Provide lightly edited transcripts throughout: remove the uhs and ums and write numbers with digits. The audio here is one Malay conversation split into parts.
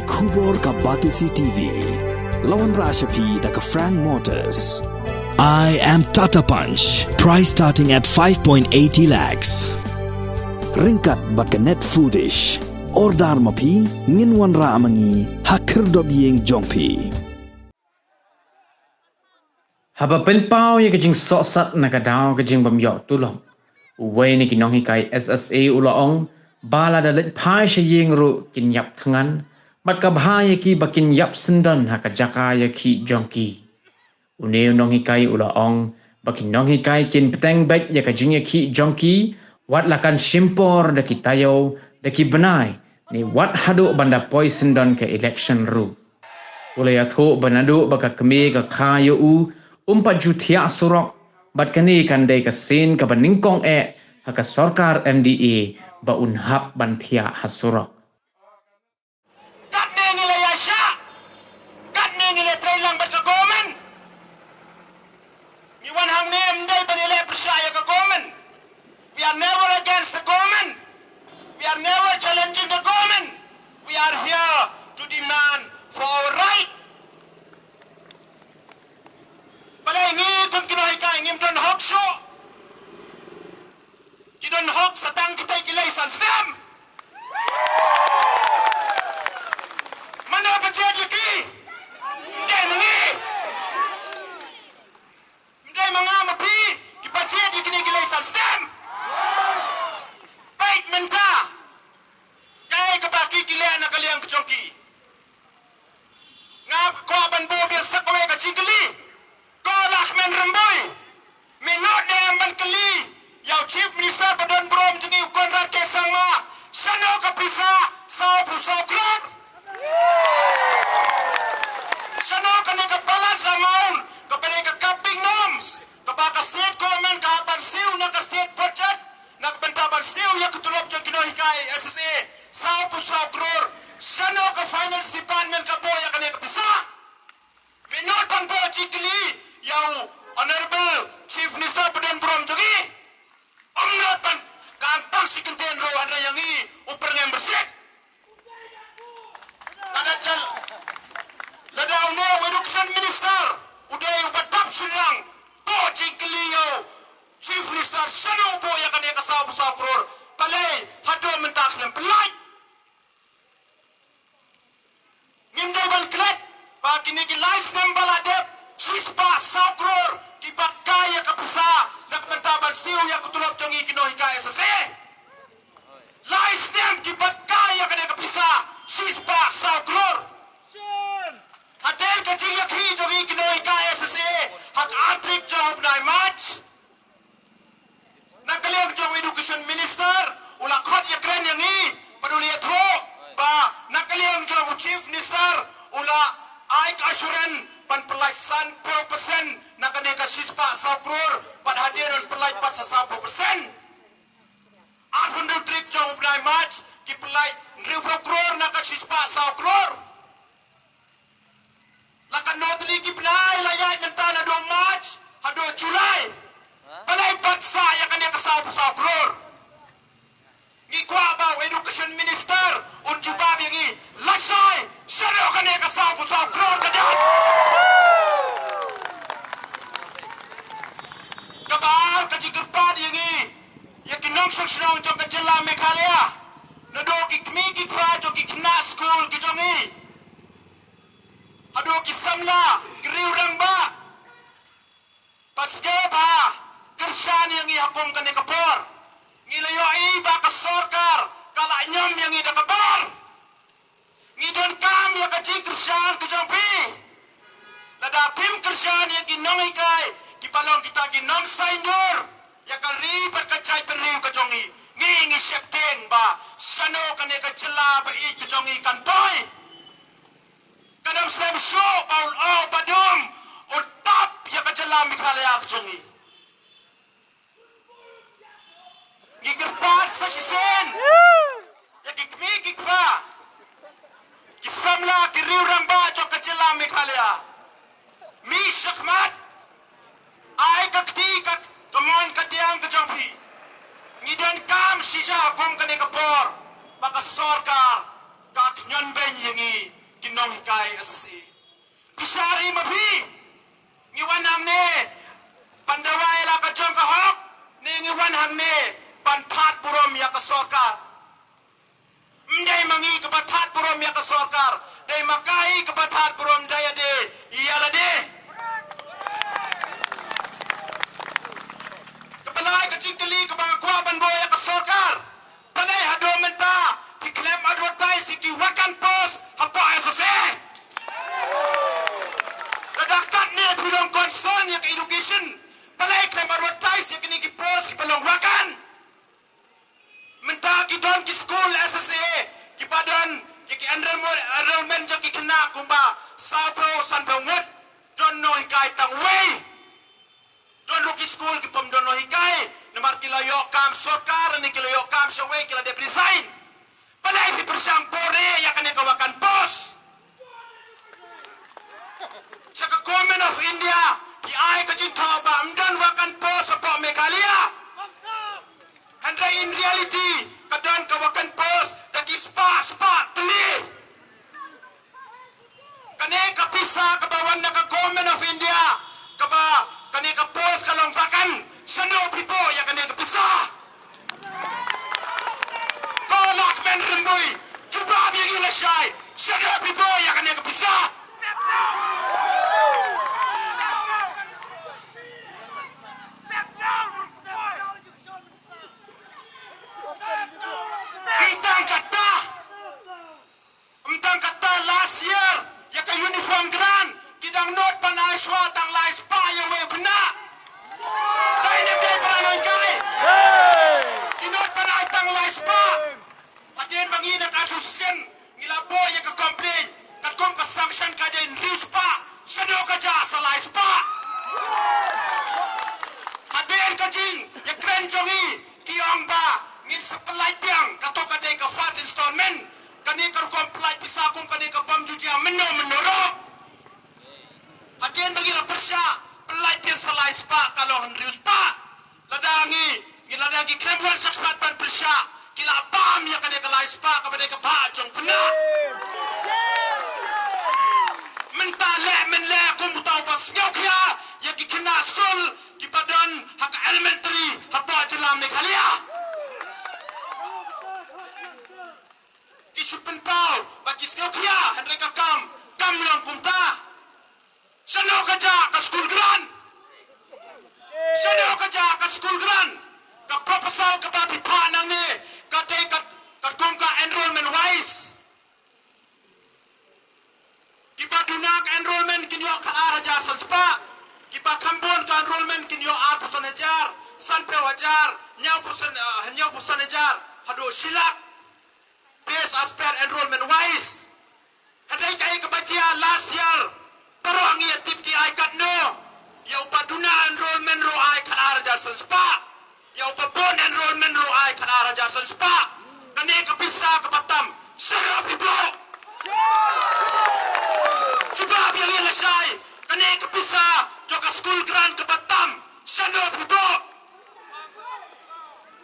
Kubor ka Batisi TV. Lawan Rashapi da ka Frank Motors. I am Tata Punch. Price starting at 5.80 lakhs. Ringkat bat ka net foodish. Ordar mapi nginwan ra amangi hakir dob yeng jongpi. Haba penpau ya kejing soksat na kadau kejing bamyok tulong. Uway ni kinong hikai SSA ulaong bala dalit pai shayeng ru kinyap tangan bat kabhaya ki bakin yap sendan haka jakaya ki jongki. Une nong hikai ulaong bakin nong hikai kin peteng baik ya kejing ya ki jongki wat lakan shimpor da ki tayo da ki benai ni wat haduk banda poi sendan ke election ru. Ulay athuk banaduk baka kemi ka kaya umpat jutia surok bat kani kandai ka sen ka baningkong haka sorkar MDA ba unhap bantia hasurok. Kat ne ngila yasha, kat ne ngila trailang bat ka gomen. Ni wan hang ne mdai banile percaya ka gomen. We are never against the government. We are never challenging the government. We are here to demand for our right. Balay ni kung kinoy ka ngim don hok show. Kidon hok sa tang kitay kilay san stem. Mana ba tiya ki? Ndai mangi. Ndai manga mapi kipatiya di kini kilay san stem. Baik menta. Kay kabaki kilay na kaliyang kachongki. Ngap ko ban bo biar sakwe ka chingli. Ko Rahman Ramboy. Minot na amban kali. Yau Chief Minister Padon Brom jengi Konrad Kesangma. Sano kapisa sao pusau klub. Sano kani kapalan sa maun. Kapalay ka camping norms. Kapaka state government kahapan siw na ka state budget. Nagbantaban siw ya kutulog dyan kinohikay SSA. Sao pusau kror. Sano ka finance department ka po ya kani kapisa. Minotan po jikli. Yau Honorable Chief Minister Padon Brom jengi. Umnotan kantang si kenten rawan rayangi upar ngem bersih. Kadang ladaw no education minister uday ubatap silang po jingkliyo Chief Minister sano po ya kanya kasaw-saw kror palay hado mentak ng pelay. Ngimday ban klet pa kinigilais ng baladep sispa saw kror kibat kaya kapisa nakmentaban siw ya kutulog tiyong ikinohikaya sa se. Lais niyam kibat kaya kanya kapisa sispa saw kror. Hatel kajilyak hi tiyong ikinohikaya sa se hak antrik tiyong na match. Nagkaliyang tiyong education minister ulakot yakren yang i paduliyat ho ba nagkaliyang tiyong chief minister ula ay kaasuran panpelaj 10% na kaneka sispa sa kror padhadiran pelaj 10%. Apun trik jong ubnai match ki pelaj 10 kror na ka sispa sa kror. Lakan notli ki penai layai mentana do match hado Julai. Pelaj 4 ya kaneka sa kror. Ngikwa ba education minister unjubab yang i lasai syaro kaneka sa kror kadan. Kabal kajigerpad yang i yakinong syong jong kajela Meghalaya nado kikmi kikra jong kikna school kijongi ado kisamla kriurang ba paske ba kershan yang i hakom kane kapor ngilayo i ba ka sorkar kala nyam yang i da kapor ngidon kam ya kajing kershan kijongpi lada pim kershan yang kinong ikai kipalong kita kinong saindur ya kari berkacai periu kejongi ngingi septeng ba sano kane kecela ba i kejongi kantoy kadam slam show baul badum utap ya kecela Meghalaya kejongi ngigirpas sa sisen ya kikmi kikpa kisamla kiriu ramba jong kecela Meghalaya mi syakmat ay kakti kak Kamon kadiang kejampi. Ngidan kam sisa kum kane kapor. Baka sorkar kak nyon ben yengi. kinong hikai SSA. Pisari mabi. Ngiwan hang ne. Pandawai la kajong kahok. Ni ngiwan hang ne. Pantat burom ya ke sorkar. Mdai mangi ke pantat burom ya ke sorkar. Dai makai ke pantat burom daya de. Iyalah de. Kepalai kecing keli ke bangakwa banboy ya ke sorkar. Palai hado menta. Diklaim advertise iki wakan pos. Apa SSA? Dadak ni bilang concern ya ke education. Palai klaim advertise ya kini ki pos ki palong wakan. Menta ki don ki school SSA. Ki padon ki enrollment jo ki kena kumba. Sabro san bangut. Don no hikai tang way. Don luki school ki pom don no hikai. Namar kila yok kam sorkar ni kila yok kam shaway kila de resign. Palai pi persang pore ya kene kawakan pos. Saka Government of India di ai ka jin thaba amdan wakan pos apa Meghalaya. Handra in reality kadon kawakan pos daki spa tuli. Kane ka pisa ka bawan na ka Government of India ka ba kane ka pos kalong wakan sano pipo ya kane ka pisa. Kolak men remboy cuba biar ila syai sano pipo ya kane ka pisa. Entang kata last year ya ke uniform grand kidang not panai shwa tang lai spa ya we bena kai ne be panai kai kinot panai tang lai spa aden bangi na kasusen ngila boy ya ke complain kat kom ka sanction ka den ri spa shado ka ja sa lai spa aden ka jing ya kren jongi tiong ba ngin supply piang kato ka de ka fat installment kani kar comply pisakum kani ka pam jujia menoro agen bagi la persya pelai pian salai spa kalau henry spa ladangi giladangi kremwan sakmat pan persya kila pam ya kani ka lai spa ka bade ka ba jong puna mentale menle kum tau pas nyokya ya ki kena sul ki badan hak elementary apa jelam Meghalaya. Isupen pau bagi sekalian Henry kam lang kumta sano kaja ka school gran ka proposal ka babi panang ni ka kum ka enrollment wise kipa dunak enrollment kinyo ka arajar sanspa kipa kambon ka enrollment kinyo ajar sanpe wajar nyaw pusan ajar hado silak based as per enrollment wise. Hadai kai kebacia last year. Perong ia tip ki ai kat no. Ya upaduna enrollment ro ai kat arajar senspa. Ya upabon enrollment ro ai kat arajar senspa. Kane kapisa kepatam. Sero pipo. Cuba biar ia lesai. Kane kapisa joka school grant kepatam. Sero pipo.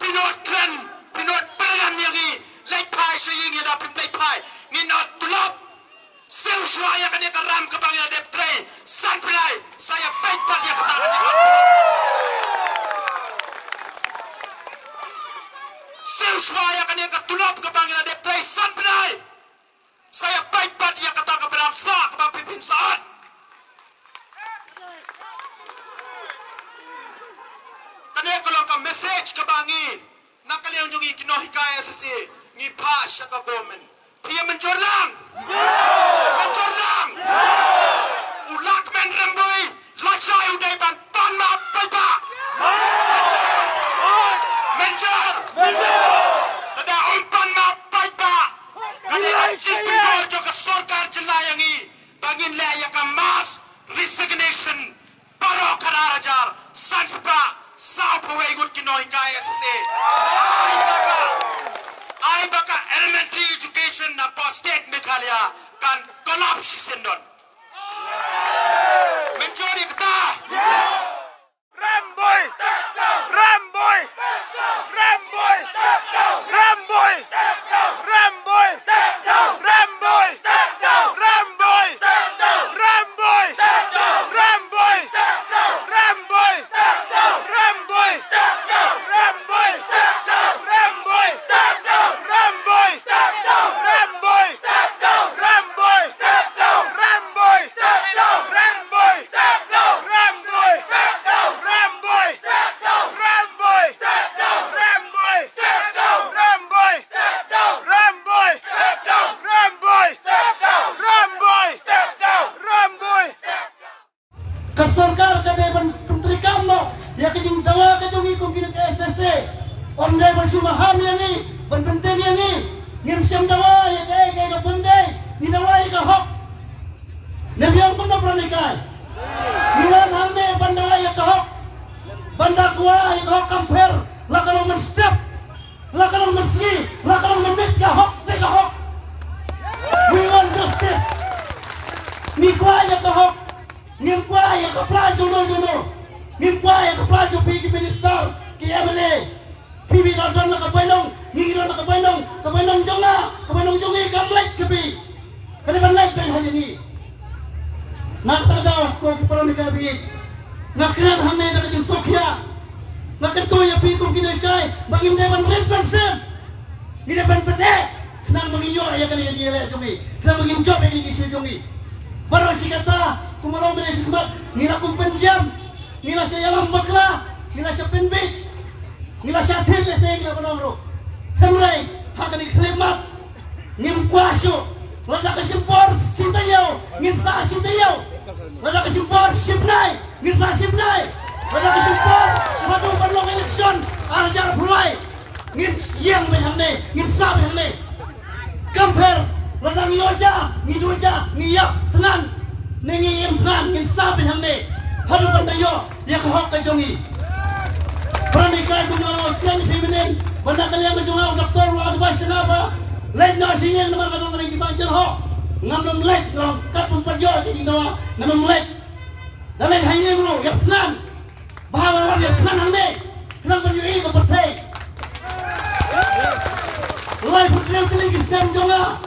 Pinot pelan yang ni. Lek pai saying ya dapin lek pai nginot tulop sel swaya kan ya ram ke bangya dep tray san play saya baik pat ya kata kata sel swaya kan ya tulop ke bangya dep tray san play saya baik pat ya kata ke berangsa ke pipin saat kan ya kalau ke message ke bangi nak kalian jungi kinoh hikaya sesi ni pas ka government dia mencorlang ulak men remboy lasai udai ban pan ma paipa menjor ada umpan ma paipa kani anjing pinggol joka sorkar jelayangi bangin laya ka mass resignation baro kararajar sanspa sao pawai gut kinoi kaya se ai baka elementary education na pa state Meghalaya kan collapse sendon majority kata Ramboy Ramboy sumaham yang ni, penting yang ni, ngim siam dawa ya kay ka bende, ni dawa ya ka hok. Nabiyan ko na pranikay. Ilan hande banda ya ka hok. Banda kuwa ya ka hok kamper, lakalong man-step, lakalong man-ski, lakalong man-mit ka hok, ka hok. We want justice. Ni kuwa ya ka hok. Ngim kuwa ya ka prajo no. Ngim kuwa ya ka prajo pigi minister, ki MLA. Pibi radon na kapainong, ngiro na kapainong jongi kamlek sabi. Kani banlek ben hanya ni. Nakatagaw ko kiparo ni kabi. Nakran hanay na kajing sokya. Nakatuya pitong kinoy-kay, bangin deban represent. Ni deban pete, kenang manginyo ya kani kajile jongi. Kenang mangin job ini kisi jongi. Baru si kata, kumarong bila si kumat, nila kong penjam, nila siya yalang bakla, nila siya penbit. Nila siya atin sa inyo panamro. Henry, hakan iklimat, ngim kwasyo, lada kasimpor sintayaw, ngin sa sintayaw, lada kasimpor sipnay, ngin sa sipnay, lada kasimpor madu panlong eleksyon, arajar pulay, ngin yang may hangne, ngin sa may hangne. Kamper, lada ngiyoja, ngiduja, ngiyap, tenan, ningiyim tenan, ngin sa may hangne. Halupan tayo, yakahok kay jongi. Pranikay kung kian feminin, banda kalian menjunga doktor advice napa, lain na singin naman kadong kaling kibanjer ho, ngamnon lek long kapung padyo kini dawa ngamnon lek, dalay hangin mo yak tenan, bahawa orang yak tenan hangne, kenang berjui ke pertai, lay putri keling kisam jonga,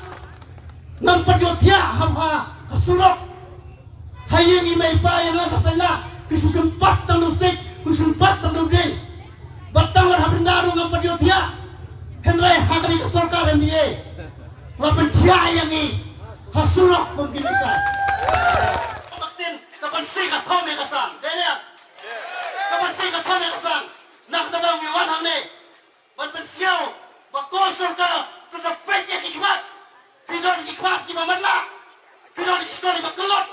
nam padyo tiya hamha kasurok, hayang imay pa yang kasala, kisusempat tang lusik, kisusempat tang duding. Batang warhapin darung ang padyotya. Henry hakari ka sarkar MDA. Lapan tiya yang i hasurok kung ginika. Kapagtin kapansi ka tome kasan. Daya. Kapansi ka tome kasan. Nakatalaw ng iwan hang ni. Banpensiyaw. Bakosor ka. Tutapet ya kikmat. Pidon kikmat ki mamadla. Pidon kikistori magkulot.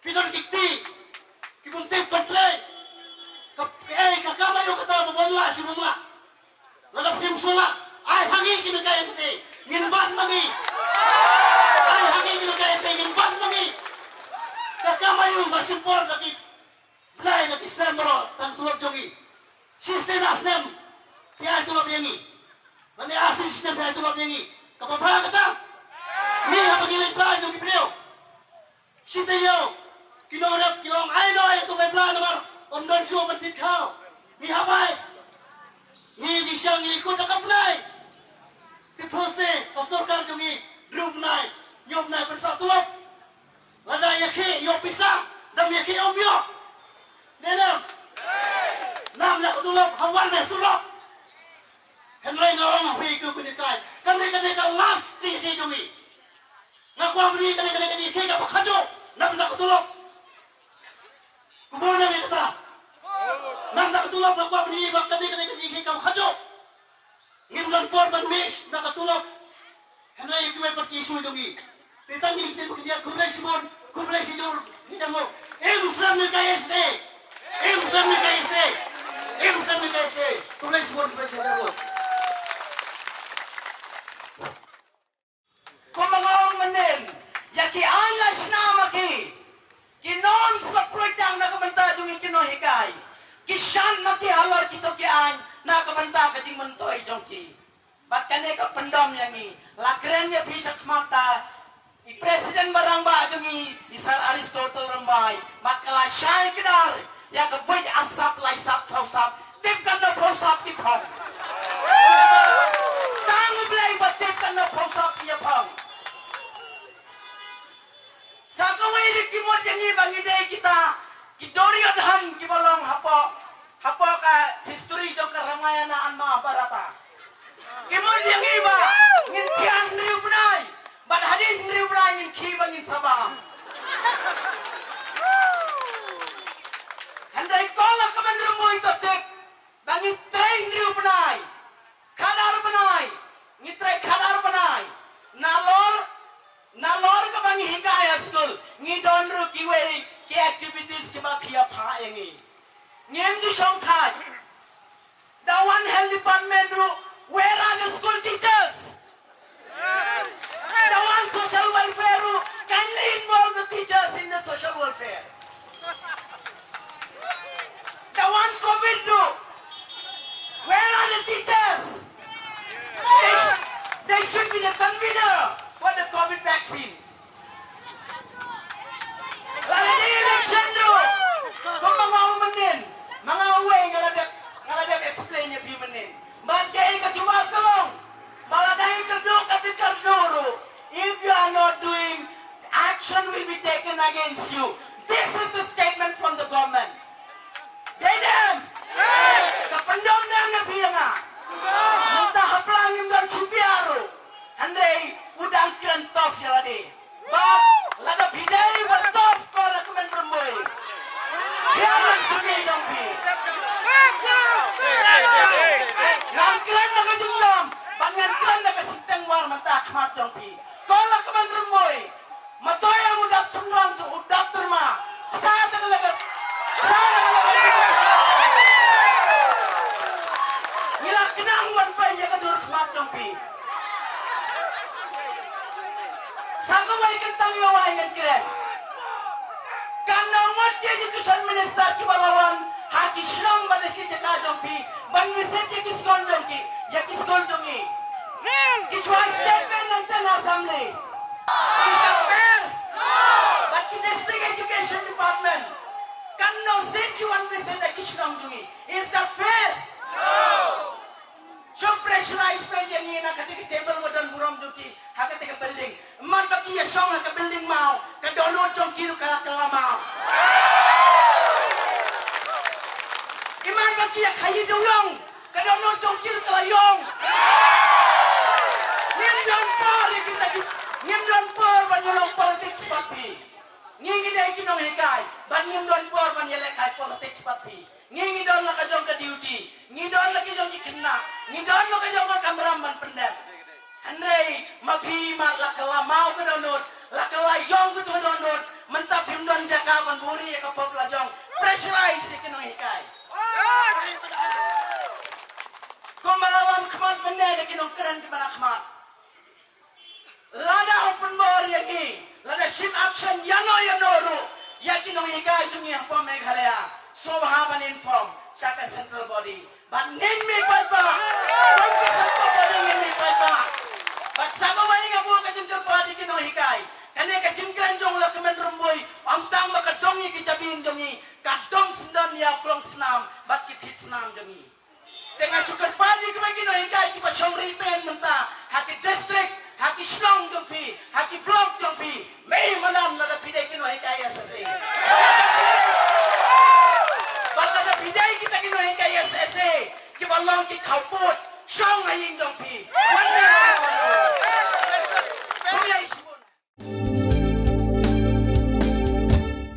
Pidon kikti. Kibuntik pantlay. Kakamayo kata babonla si bongla. Lalap yung sula. Ay hangi kinagaya sa tay. Nginban mangi. Ay hangi kinagaya sa nginban mangi. Kakamayo yung bagsimpor nakit. Play nakisnem bro. Tang tulog jogi. Sisenas nem. Piyay tulog yangi. Nani asis nem piyay tulog yangi. Kapapaya kata. Miha pagilig play jogi priyo. Sitayo. Kinorap kilong ay no ay tubay play naman. Ondon show pentit kau, ni habai, ni disang ni ikut nak apply, di proses pasorkan jungi, drum nai, nyom nai pensatuap, lada yaki yo pisah, dam yaki omyo, nelam, nam nak tulap hawan nak surap, henry ngorong hui ku kunikai, kami last di jungi, ngakwa beri kani kaya pakado, nam nak tulap. Kumuna ni kata, nang nakatulog na kwa ni ibang kadi kam khado, ngimlan por ban mix nakatulog, hanay kuwe partiso jongi, titang ngin kanya kublay simon, kita mo, imsam ni KSA, kublay simon presiden mo. Kumangawang manin, yaki alas na maki. Kinon sa proyekang nakabanta yung ikinohikay. Kisyan makihalar kito kian nakabanta ka di mantoy jongki. Ba't ka ka pandam yang ni? Lakren niya pisak mata. I-president barang ba yung isar Aristotle rambay. Matkalasyan kidar. Ya kabay asap laysap sausap. Tip ka na prosap ipong. Tango blay ba tip ka na prosap ipong. Sa kawilit kimot yang ibang ide kita kidoriodhan kibalong hapo ka history jong karamayana Mahabharata. Kimot yang iba ngin tiang niu penay, bad hadin niu penay ngin kibang ngin sabam. Handai kolak kaman rumbo ito tip, bangin train niu penay, kadar penay, ngitray kadar penay, nalor ka bang hikaya school ngidon ru kiwe ki activities ki ba khia pha yangi ngem di song thai dawan health department, where are the school teachers? The one social welfare, kindly involve the teachers in the social welfare. The one COVID, where are the teachers? They should be the convener for the COVID vaccine. Lalu di election do, kung mga umanin, mga away ngaladap explain niya pimanin. But kaya ikajuwag kalong, maladahin kardok at ikardoro. If you are not doing, action will be taken against you. This is the statement from the government. Dedem, kapandong na biya nga. Nagtahaplang yung dan simpiaro. Andrei, udang krantof yaladi. But, lada biday wartof ko lakumen bermoy. Biarang sugay dong pi. Nang kran na kajungdam, bangan kran na kasintang war mantak mat dong pi. Ko lakumen bermoy. Matoy ang udap cumrang sa udap terma. Sa tagalagat. Nilak kinangwan pa iya kadur kemat dong pi. Sagaway kentang yaway ngan kren. Karena umat dia jutusan minister kebalawan haki silang pada kita kadong pi. Bangiset ya kiskon dong ki, ya kiskon dongi. Kiswa statement ng tengah assembly. Is that fair? But the district education department karena send you one minister ya kiskon dongi. Is that fair? So pressurize pa yan yun ang katika table mo doon buram duki haka tika building. Man bagi ya song haka building mau kadonod dong kiro kalakala mau. Iman bagi ya kayi doyong kadonod dong kiro kalayong. Ngimdon por kita ngimdon por banyolong politics papi. Ngingi dai kinong hikay ban ngimdon por banyelekay politics papi. Ngingi don la kajong ka duty. Ngidon lagi jong ikena. Ngidon lo kajong ka kameraman pendet. Andai maghima lakala mau ke donut, lakala yong ke donut, mentap himdon jakaban buri ya kapop lajong. Pressurize ikino hikay. Kumalawan kemat pendet ikinong keren ke mana kemat. Lada open bar yagi, lada ship action yano yakinong hikay tungi hapon Meghalaya. So haban inform saka central body. But name me papa. Don't get central body name me papa. But sagaway nga po ka central body kino hikay. Kani ka jingkran jong la kemen rumboy. Ang tang makadongi kijabin jongi. Kadong sendan ya klong senam. But kit senam jongi. Dengan sukar body kino hikay kipa syong riten menta. Haki district, haki slong jongpi, haki